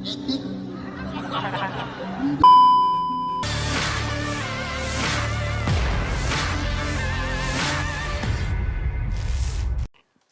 etik.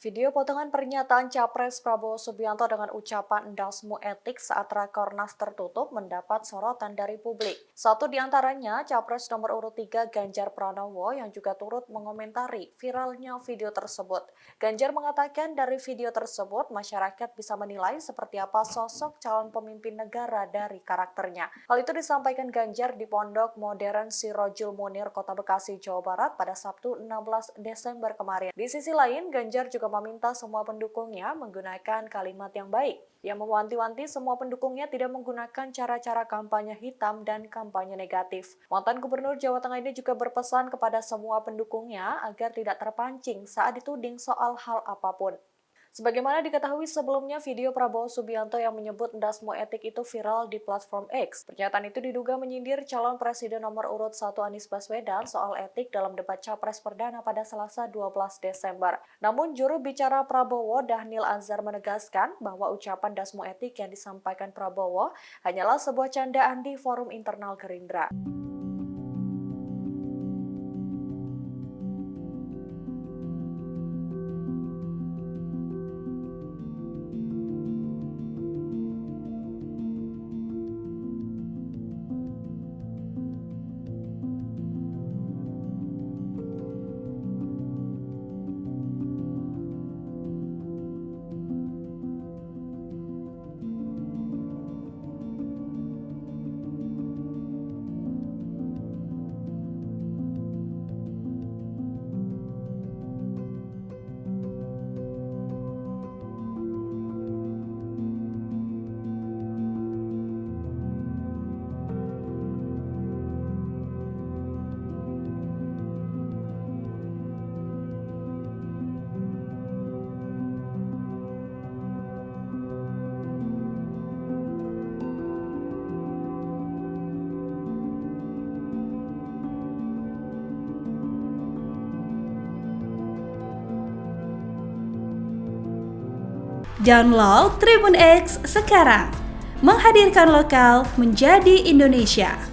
Video potongan pernyataan Capres Prabowo Subianto dengan ucapan endasmu etik saat rakornas tertutup mendapat sorotan dari publik. Satu di antaranya, Capres nomor urut 3 Ganjar Pranowo yang juga turut mengomentari viralnya video tersebut. Ganjar mengatakan dari video tersebut, masyarakat bisa menilai seperti apa sosok calon pemimpin negara dari karakternya. Hal itu disampaikan Ganjar di Pondok Modern Sirojul Munir, Kota Bekasi, Jawa Barat pada Sabtu 16 Desember kemarin. Di sisi lain, Ganjar juga meminta semua pendukungnya menggunakan kalimat yang baik. Ia mewanti-wanti semua pendukungnya tidak menggunakan cara-cara kampanye hitam dan kampanye negatif. Mantan Gubernur Jawa Tengah ini juga berpesan kepada semua pendukungnya agar tidak terpancing saat dituding soal hal apapun. Sebagaimana diketahui sebelumnya, video Prabowo Subianto yang menyebut endasmu etik itu viral di platform X. Pernyataan itu diduga menyindir calon presiden nomor urut 1 Anies Baswedan soal etik dalam debat Capres Perdana pada Selasa 12 Desember. Namun juru bicara Prabowo, Dhanil Anzar, menegaskan bahwa ucapan dasmu etik yang disampaikan Prabowo hanyalah sebuah candaan di forum internal Gerindra. Download Tribun X sekarang, menghadirkan lokal menjadi Indonesia.